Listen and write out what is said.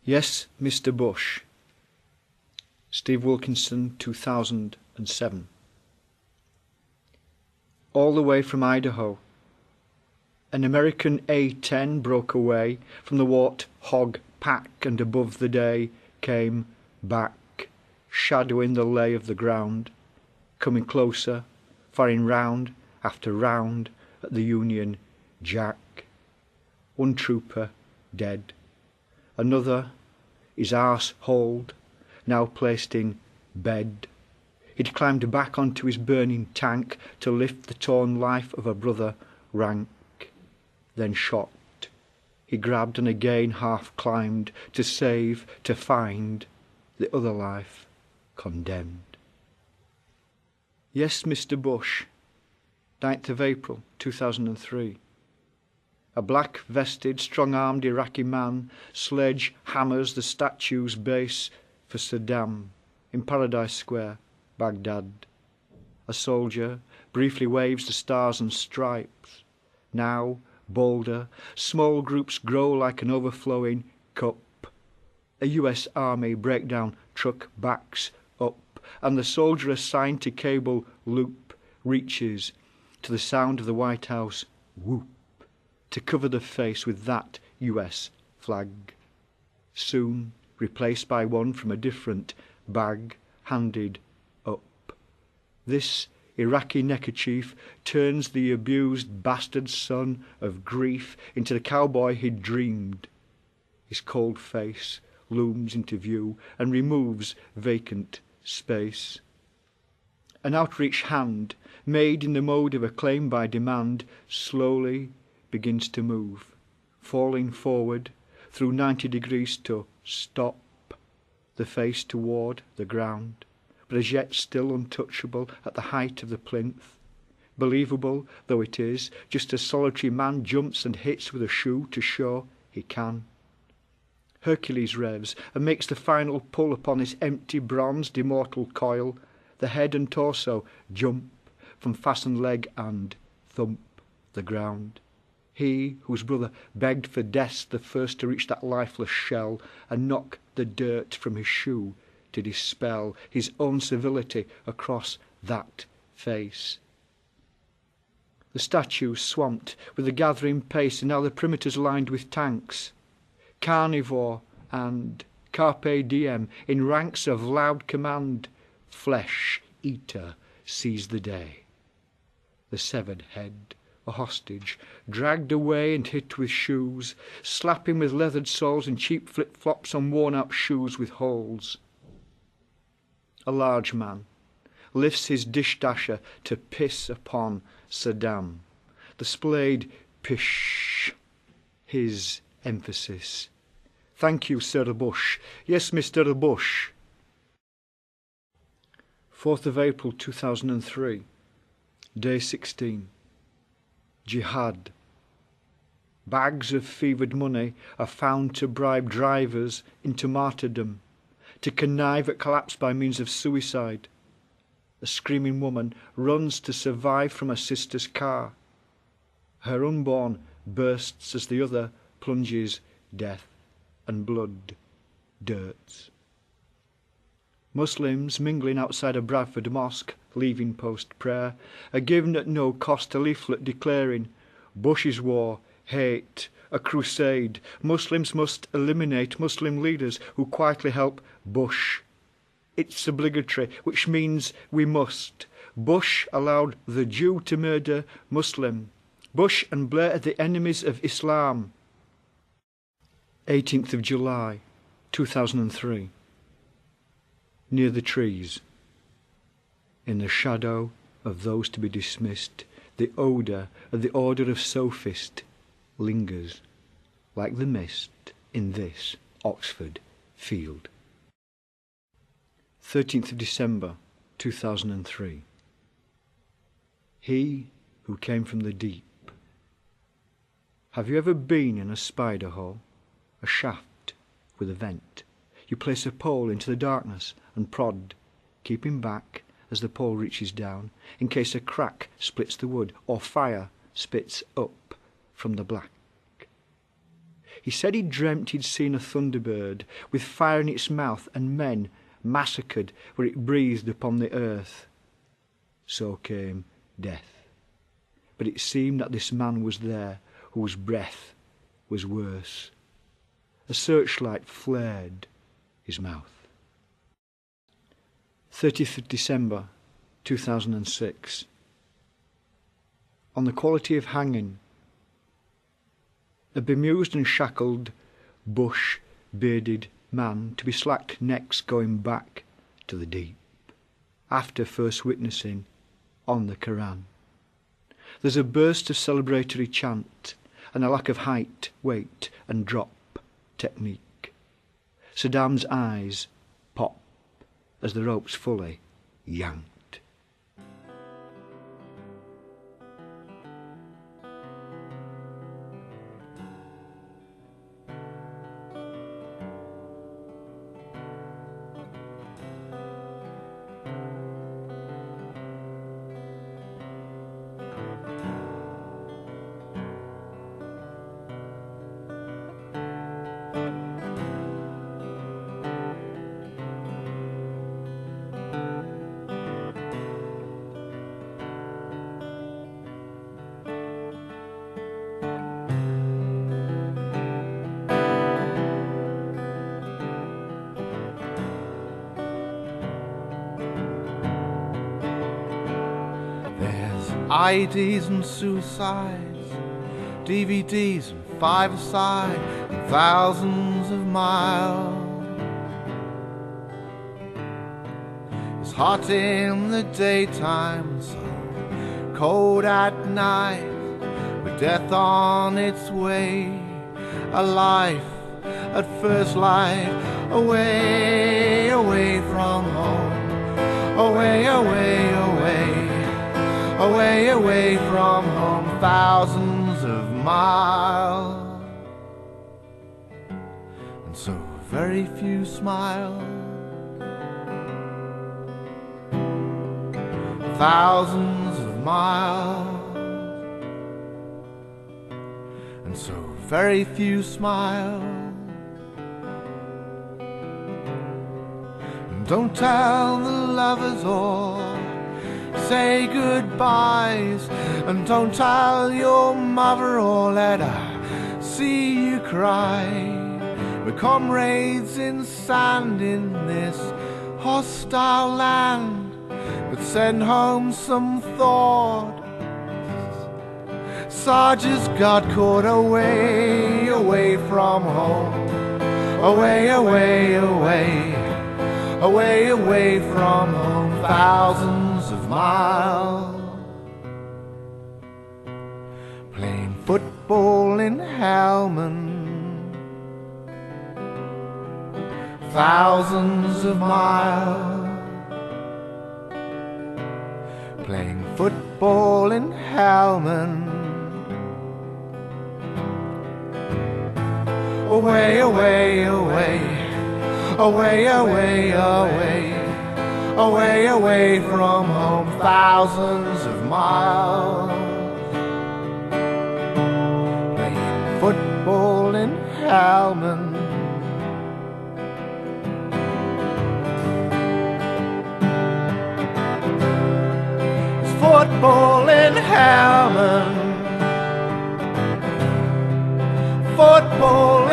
Yes, Mr. Bush. Steve Wilkinson, 2007. All the way from Idaho, an American A-10 broke away from the wart-hog pack, and above the day came back, shadowing the lay of the ground, coming closer, firing round after round at the Union Jack. One trooper dead, another, his arse hauled, now placed in bed. He'd climbed back onto his burning tank to lift the torn life of a brother rank. Then shot. He grabbed and again half climbed to save, to find the other life condemned. Yes, Mr. Bush. 9th of April 2003. A black-vested, strong-armed Iraqi man sledge-hammers the statue's base for Saddam in Paradise Square, Baghdad. A soldier briefly waves the stars and stripes. Now, bolder, small groups grow like an overflowing cup. A US Army breakdown truck backs up, and the soldier assigned to cable loop reaches to the sound of the White House whoop to cover the face with that US flag, soon replaced by one from a different bag handed up. This Iraqi neckerchief turns the abused bastard son of grief into the cowboy he'd dreamed. His cold face looms into view and removes vacant space. An outreached hand, made in the mode of acclaim by demand, slowly begins to move, falling forward through 90 degrees to stop, the face toward the ground, but as yet still untouchable at the height of the plinth. Believable though it is, just a solitary man jumps and hits with a shoe to show he can. Hercules revs and makes the final pull upon this empty bronzed immortal coil. The head and torso jump from fastened leg and thump the ground. He whose brother begged for death the first to reach that lifeless shell and knock the dirt from his shoe to dispel his own civility across that face. The statue swamped with the gathering pace, and now the perimeters lined with tanks. Carnivore and carpe diem in ranks of loud command. Flesh eater seize the day. The severed head, a hostage, dragged away and hit with shoes, slapping with leathered soles and cheap flip-flops on worn-out shoes with holes. A large man lifts his dish dasher to piss upon Saddam. The splayed pish, his emphasis. Thank you, Sir Bush. Yes, Mr. Bush. 4th of April 2003. Day 16. Jihad. Bags of fevered money are found to bribe drivers into martyrdom, to connive at collapse by means of suicide. A screaming woman runs to survive from her sister's car. Her unborn bursts as the other plunges death and blood, dirt. Muslims mingling outside a Bradford mosque, leaving post-prayer, are given at no cost a leaflet declaring, Bush's war, hate, a crusade. Muslims must eliminate Muslim leaders who quietly help Bush. It's obligatory, which means we must. Bush allowed the Jew to murder Muslim. Bush and Blair are the enemies of Islam. 18th of July, 2003. Near the trees, in the shadow of those to be dismissed, the odour of the order of sophist lingers like the mist in this Oxford field. 13th of December 2003. He who came from the deep. Have you ever been in a spider hole, a shaft with a vent? You place a pole into the darkness and prod, keeping back as the pole reaches down, in case a crack splits the wood or fire spits up from the black. He said he dreamt he'd seen a thunderbird with fire in its mouth and men massacred where it breathed upon the earth. So came death. But it seemed that this man was there whose breath was worse. A searchlight flared his mouth. 30th of December 2006. On the quality of hanging. A bemused and shackled, bush-bearded man to be slacked necks going back to the deep, after first witnessing on the Koran. There's a burst of celebratory chant and a lack of height, weight and drop technique. Saddam's eyes pop as the rope's fully yanked. IDs and suicides, DVDs and five-a-side, and thousands of miles. It's hot in the daytime, so cold at night, with death on its way. A life at first light, away, away from home, away, away, away. Away, away from home, thousands of miles, and so very few smile. Thousands of miles, and so very few smile. And don't tell the lovers all, say goodbyes, and don't tell your mother or let her see you cry. We're comrades in sand in this hostile land, but send home some thought. Sarge's got caught away, away from home, away, away, away, away, away from home, thousands of miles. Playing football in Helmond, thousands of miles. Playing football in Helmond, away, away, away, away, away, away, away, away from home, thousands of miles. Playing football in Helmond, it's football in Helmond, football